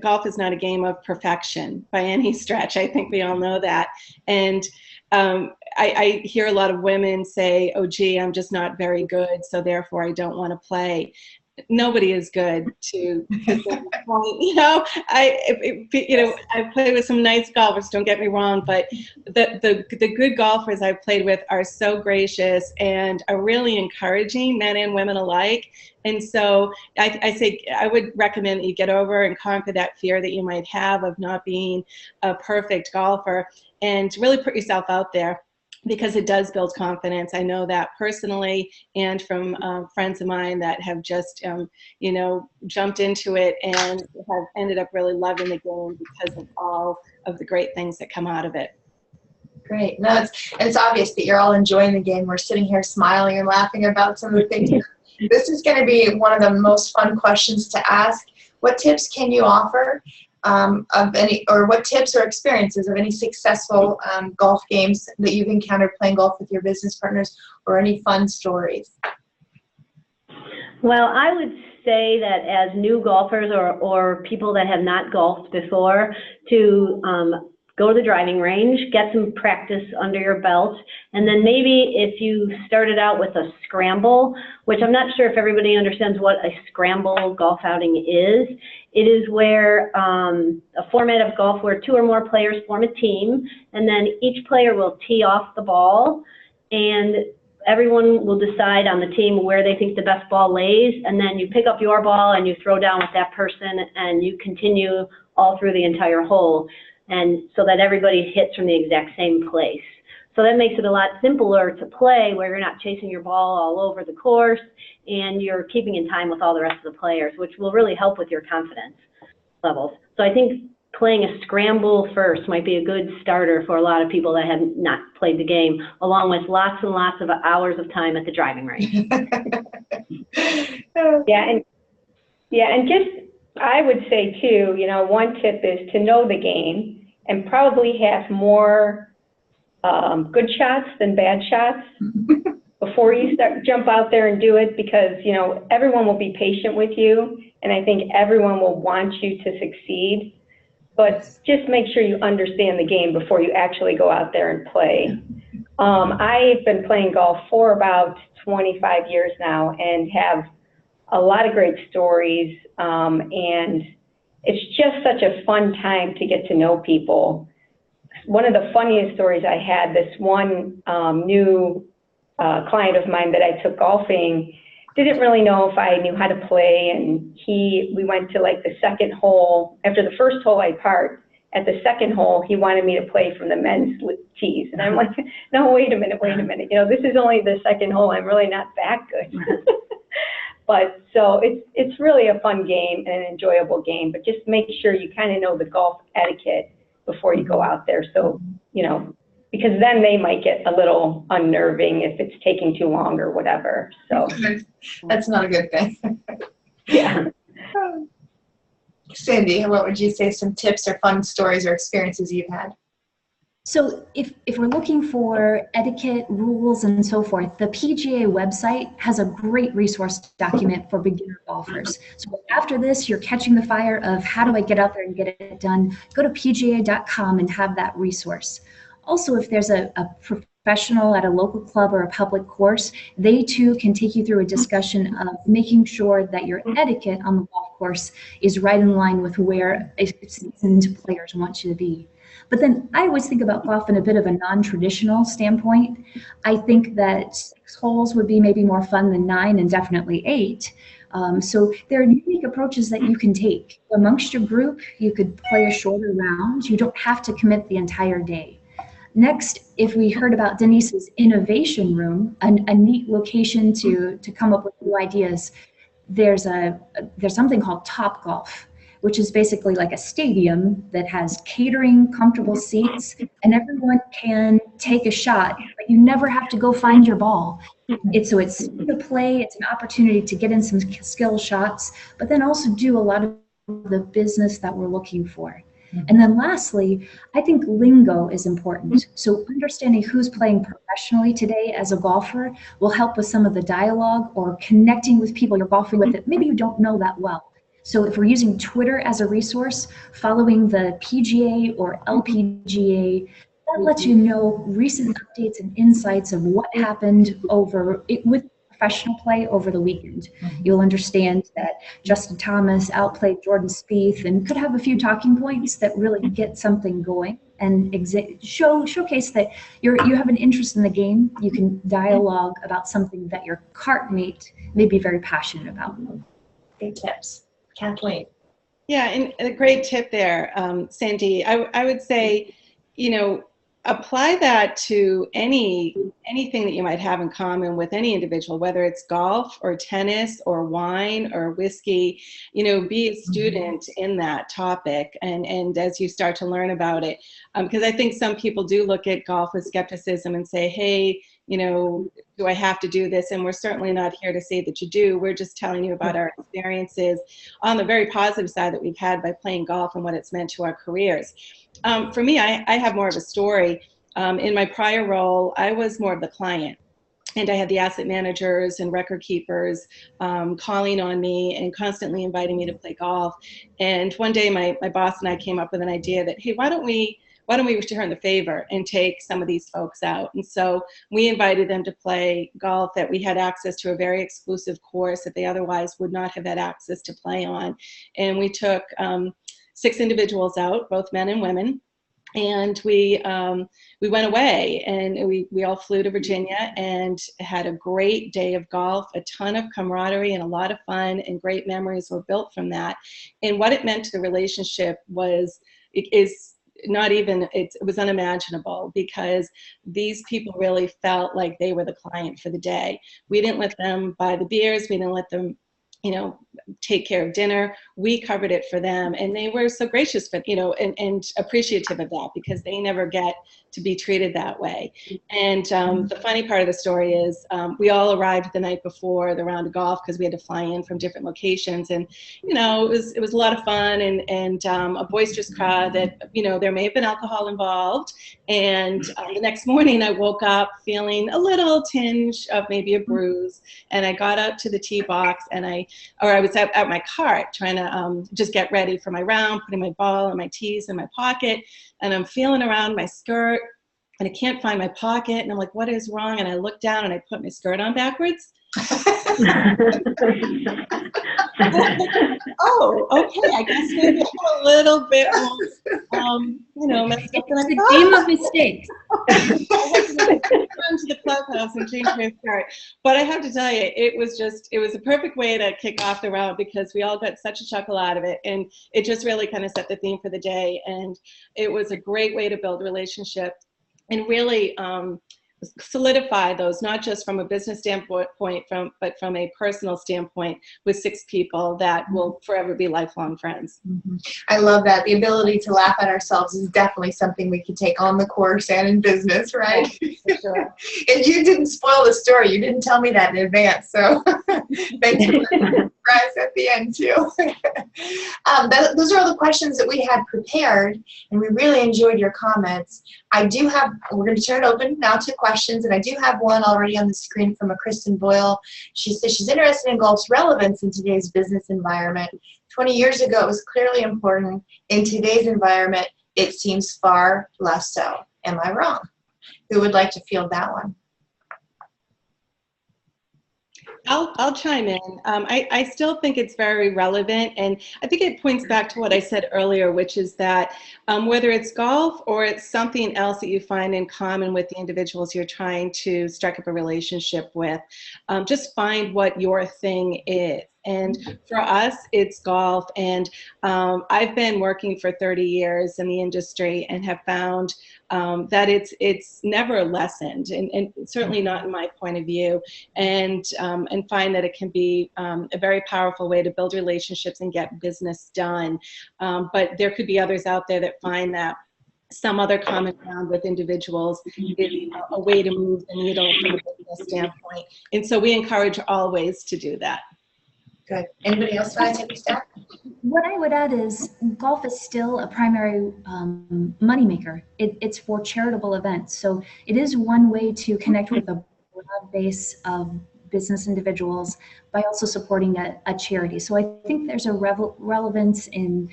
golf is not a game of perfection by any stretch. I think we all know that. And I hear a lot of women say, oh, gee, I'm just not very good, so therefore I don't want to play. Nobody is good to I've played with some nice golfers, don't get me wrong, but the good golfers I've played with are so gracious and are really encouraging, men and women alike. And so I say I would recommend that you get over and conquer that fear that you might have of not being a perfect golfer, and really put yourself out there, because it does build confidence. I know that personally, and from friends of mine that have just, jumped into it and have ended up really loving the game because of all of the great things that come out of it. Great. No, it's obvious that you're all enjoying the game. We're sitting here smiling and laughing about some of the things. This is going to be one of the most fun questions to ask. What tips can you offer what tips or experiences of any successful golf games that you've encountered playing golf with your business partners, or any fun stories? Well, I would say that as new golfers or people that have not golfed before, to go to the driving range, get some practice under your belt, and then maybe if you started out with a scramble, which I'm not sure if everybody understands what a scramble golf outing is. It is where a format of golf where 2 or more players form a team, and then each player will tee off the ball, and everyone will decide on the team where they think the best ball lays, and then you pick up your ball and you throw down with that person, and you continue all through the entire hole, and so that everybody hits from the exact same place. So that makes it a lot simpler to play, where you're not chasing your ball all over the course and you're keeping in time with all the rest of the players, which will really help with your confidence levels. So I think playing a scramble first might be a good starter for a lot of people that have not played the game, along with lots and lots of hours of time at the driving range. And just, I would say too, one tip is to know the game and probably have more good shots than bad shots before you jump out there and do it, because everyone will be patient with you, and I think everyone will want you to succeed, but just make sure you understand the game before you actually go out there and play. I've been playing golf for about 25 years now and have a lot of great stories, and it's just such a fun time to get to know people. One of the funniest stories I had, this one new client of mine that I took golfing didn't really know if I knew how to play, and we went to like the second hole. After the first hole I parked, at the second hole he wanted me to play from the men's tees, and I'm like, no, wait a minute, this is only the second hole, I'm really not that good. But so it's really a fun game and an enjoyable game, but just make sure you kind of know the golf etiquette before you go out there. So, because then they might get a little unnerving if it's taking too long or whatever. So that's not a good thing. Yeah. Cindy, what would you say some tips or fun stories or experiences you've had? So if we're looking for etiquette, rules, and so forth, the PGA website has a great resource document for beginner golfers. So after this, you're catching the fire of how do I get out there and get it done, go to pga.com and have that resource. Also, if there's a professional at a local club or a public course, they too can take you through a discussion of making sure that your etiquette on the golf course is right in line with where seasoned players want you to be. But then I always think about golf in a bit of a non-traditional standpoint. I think that 6 holes would be maybe more fun than 9 and definitely 8. So there are unique approaches that you can take. Amongst your group, you could play a shorter round. You don't have to commit the entire day. Next, if we heard about Denise's innovation room, a neat location to come up with new ideas, there's something called Top Golf, which is basically like a stadium that has catering, comfortable seats, and everyone can take a shot, but you never have to go find your ball. It's to play, it's an opportunity to get in some skill shots, but then also do a lot of the business that we're looking for. And then lastly, I think lingo is important. So understanding who's playing professionally today as a golfer will help with some of the dialogue or connecting with people you're golfing with that maybe you don't know that well. So if we're using Twitter as a resource, following the PGA or LPGA, that lets you know recent updates and insights of what happened with professional play over the weekend. You'll understand that Justin Thomas outplayed Jordan Spieth and could have a few talking points that really get something going and showcase that you have an interest in the game. You can dialogue about something that your cartmate may be very passionate about. Great tips. Kathleen. Yeah, and a great tip there, Sandy. I would say, apply that to anything that you might have in common with any individual, whether it's golf or tennis or wine or whiskey. Be a student in that topic, and as you start to learn about it, because I think some people do look at golf with skepticism and say, hey, do I have to do this? And we're certainly not here to say that you do. We're just telling you about our experiences on the very positive side that we've had by playing golf and what it's meant to our careers. For me, I have more of a story. In my prior role, I was more of the client. And I had the asset managers and record keepers calling on me and constantly inviting me to play golf. And one day my boss and I came up with an idea that, hey, why don't we return the favor and take some of these folks out? And so we invited them to play golf, that we had access to a very exclusive course that they otherwise would not have had access to play on. And we took 6 individuals out, both men and women. And we went away, and we all flew to Virginia and had a great day of golf. A ton of camaraderie and a lot of fun, and great memories were built from that. And what it meant to the relationship was it was unimaginable, because these people really felt like they were the client for the day. We didn't let them buy the beers. We didn't let them take care of dinner. We covered it for them, and they were so gracious, but and appreciative of that, because they never get to be treated that way. And the funny part of the story is we all arrived the night before the round of golf, because we had to fly in from different locations, and it was a lot of fun, and a boisterous crowd that there may have been alcohol involved. And the next morning I woke up feeling a little tinge of maybe a bruise, and I got up to the tee box, and I was at my cart trying to just get ready for my round, putting my ball and my tees in my pocket, and I'm feeling around my skirt, and I can't find my pocket, and I'm like, what is wrong? And I look down, and I put my skirt on backwards. Oh, okay. I guess maybe I'm a little bit more, messed up than I thought. It's a game of mistakes. I had to run to the clubhouse and change my skirt. But I have to tell you, it was a perfect way to kick off the round, because we all got such a chuckle out of it, and it just really kind of set the theme for the day. And it was a great way to build a relationship and really solidify those, not just from a business standpoint, but from a personal standpoint, with 6 people that will forever be lifelong friends. I love that. The ability to laugh at ourselves is definitely something we could take on the course and in business, right? For sure. And you didn't spoil the story. You didn't tell me that in advance, so thanks for the surprise at the end too. Those are all the questions that we had prepared, and we really enjoyed your comments. We're going to turn it open now to questions, and I do have one already on the screen from a Kristen Boyle. She says she's interested in golf's relevance in today's business environment. 20 years ago, it was clearly important. In today's environment, it seems far less so. Am I wrong? Who would like to field that one? I'll chime in. I still think it's very relevant, and I think it points back to what I said earlier, which is that whether it's golf or it's something else that you find in common with the individuals you're trying to strike up a relationship with, just find what your thing is. And for us, it's golf. And I've been working for 30 years in the industry and have found that it's never lessened, and certainly not in my point of view, and find that it can be a very powerful way to build relationships and get business done. But there could be others out there that find that some other common ground with individuals is a way to move the needle from a business standpoint. And so we encourage always to do that. Good. Anybody else want to take a step? What I would add is golf is still a primary moneymaker. It's for charitable events. So it is one way to connect with a broad base of business individuals by also supporting a charity. So I think there's a relevance in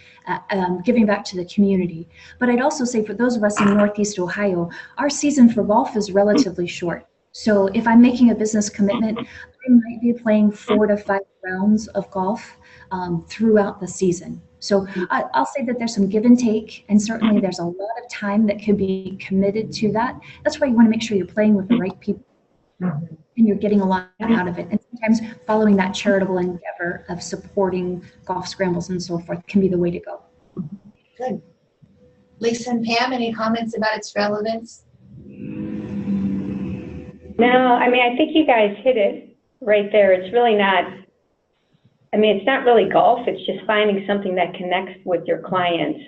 giving back to the community. But I'd also say for those of us in Northeast Ohio, our season for golf is relatively short. So if I'm making a business commitment, I might be playing 4 to 5 rounds of golf throughout the season. So I'll say that there's some give and take, and certainly there's a lot of time that could be committed to that. That's why you want to make sure you're playing with the right people and you're getting a lot out of it. And sometimes following that charitable endeavor of supporting golf scrambles and so forth can be the way to go. Good. Lisa and Pam, any comments about its relevance? No, I mean, I think you guys hit it right there. It's really not, I mean, it's not really golf. It's just finding something that connects with your clients.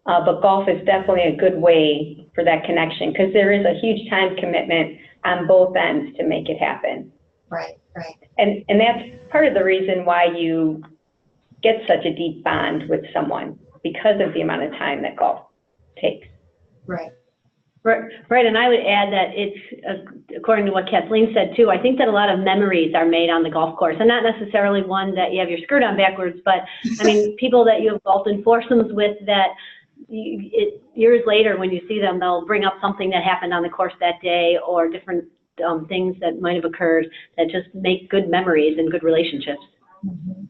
But golf is definitely a good way for that connection, because there is a huge time commitment on both ends to make it happen. Right, right. And that's part of the reason why you get such a deep bond with someone, because of the amount of time that golf takes. Right. Right, and I would add that it's, according to what Kathleen said too, I think that a lot of memories are made on the golf course, and not necessarily one that you have your skirt on backwards, but I mean, people that you have golfed in foursomes with that years later when you see them, they'll bring up something that happened on the course that day, or different things that might have occurred that just make good memories and good relationships. Mm-hmm.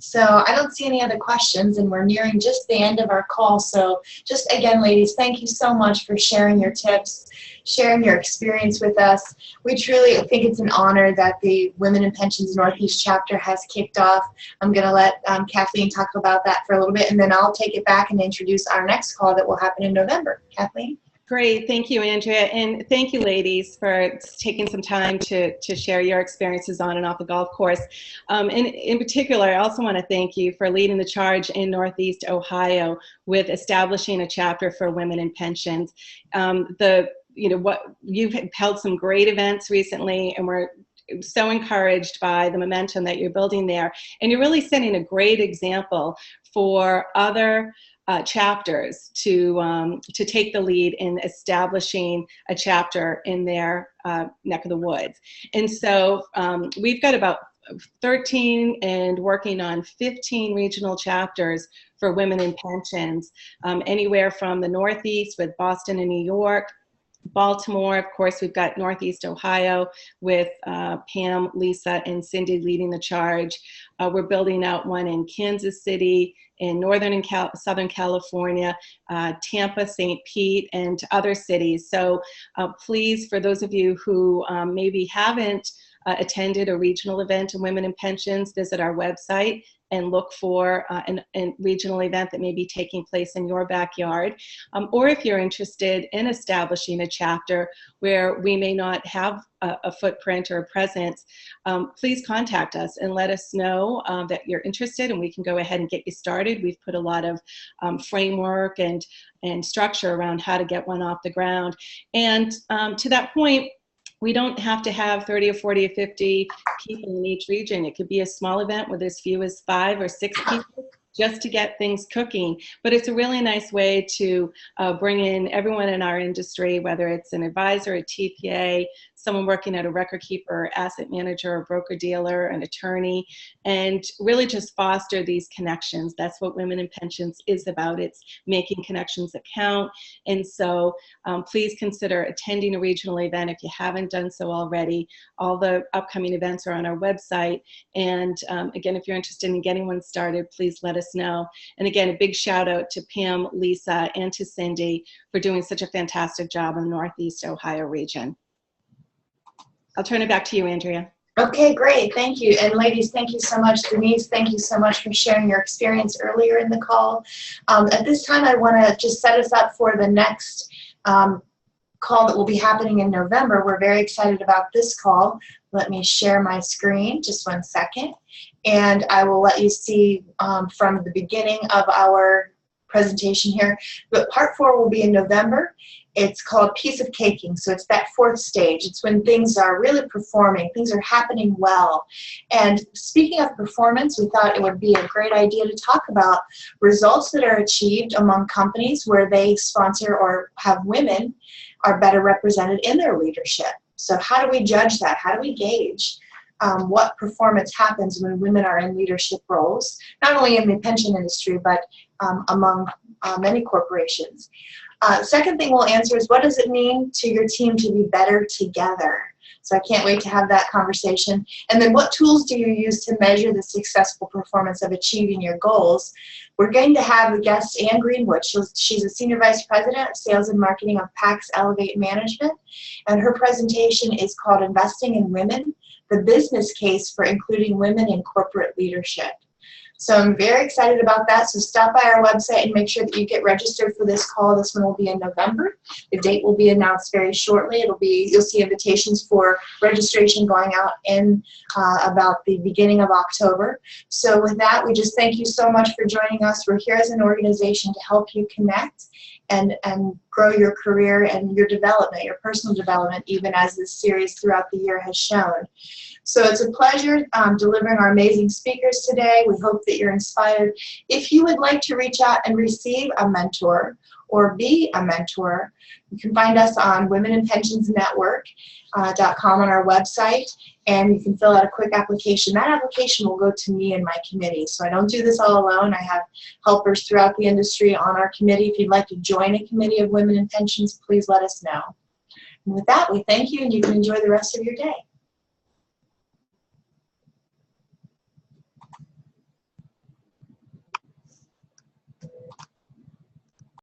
So I don't see any other questions, and we're nearing just the end of our call. So just again, ladies, thank you so much for sharing your tips, sharing your experience with us. We truly think it's an honor that the Women in Pensions Northeast chapter has kicked off. I'm going to let Kathleen talk about that for a little bit, and then I'll take it back and introduce our next call that will happen in November. Kathleen? Great. Thank you, Andrea. And thank you, ladies, for taking some time to share your experiences on and off the golf course. And in particular, I also want to thank you for leading the charge in Northeast Ohio with establishing a chapter for women in pensions. You've held some great events recently, and we're so encouraged by the momentum that you're building there. And you're really setting a great example for other chapters to take the lead in establishing a chapter in their neck of the woods. And so we've got about 13 and working on 15 regional chapters for women in pensions, anywhere from the Northeast with Boston and New York, Baltimore, of course, we've got Northeast Ohio with Pam, Lisa, and Cindy leading the charge. We're building out one in Kansas City, in Northern and Southern California, Tampa, St. Pete, and other cities. So please, for those of you who maybe haven't attended a regional event in Women in Pensions, visit our website and look for a regional event that may be taking place in your backyard. Or if you're interested in establishing a chapter where we may not have a footprint or a presence, please contact us and let us know that you're interested, and we can go ahead and get you started. We've put a lot of framework and structure around how to get one off the ground. And to that point, we don't have to have 30 or 40 or 50 people in each region. It could be a small event with as few as 5 or 6 people, just to get things cooking. But it's a really nice way to bring in everyone in our industry, whether it's an advisor, a TPA, someone working at a record keeper, asset manager, a broker dealer, an attorney, and really just foster these connections. That's what Women in Pensions is about. It's making connections that count. And so please consider attending a regional event if you haven't done so already. All the upcoming events are on our website. And again, if you're interested in getting one started, please let us know. And again, a big shout out to Pam, Lisa, and to Cindy for doing such a fantastic job in the Northeast Ohio region. I'll turn it back to you, Andrea. Okay, great. Thank you. And ladies, thank you so much. Denise, thank you so much for sharing your experience earlier in the call. At this time, I want to just set us up for the next call that will be happening in November. We're very excited about this call. Let me share my screen, just 1 second. And I will let you see from the beginning of our presentation here. But part 4 will be in November. It's called piece of caking. So it's that 4th stage. It's when things are really performing, things are happening well. And speaking of performance, we thought it would be a great idea to talk about results that are achieved among companies where they sponsor or have women are better represented in their leadership. So how do we judge that? How do we gauge what performance happens when women are in leadership roles, not only in the pension industry, but among many corporations? Second thing we'll answer is, what does it mean to your team to be better together? So I can't wait to have that conversation. And then what tools do you use to measure the successful performance of achieving your goals? We're going to have the guest Ann Greenwood. She's a Senior Vice President of Sales and Marketing of PAX Elevate Management. And her presentation is called Investing in Women, the Business Case for Including Women in Corporate Leadership. So I'm very excited about that. So stop by our website and make sure that you get registered for this call. This one will be in November. The date will be announced very shortly. You'll see invitations for registration going out in about the beginning of October. So with that, we just thank you so much for joining us. We're here as an organization to help you connect and grow your career and your development, your personal development, even as this series throughout the year has shown. So it's a pleasure delivering our amazing speakers today. We hope that you're inspired. If you would like to reach out and receive a mentor or be a mentor, you can find us on womeninpensionsnetwork.com on our website, and you can fill out a quick application. That application will go to me and my committee. So I don't do this all alone. I have helpers throughout the industry on our committee. If you'd like to join a committee of women in pensions, please let us know. And with that, we thank you, and you can enjoy the rest of your day.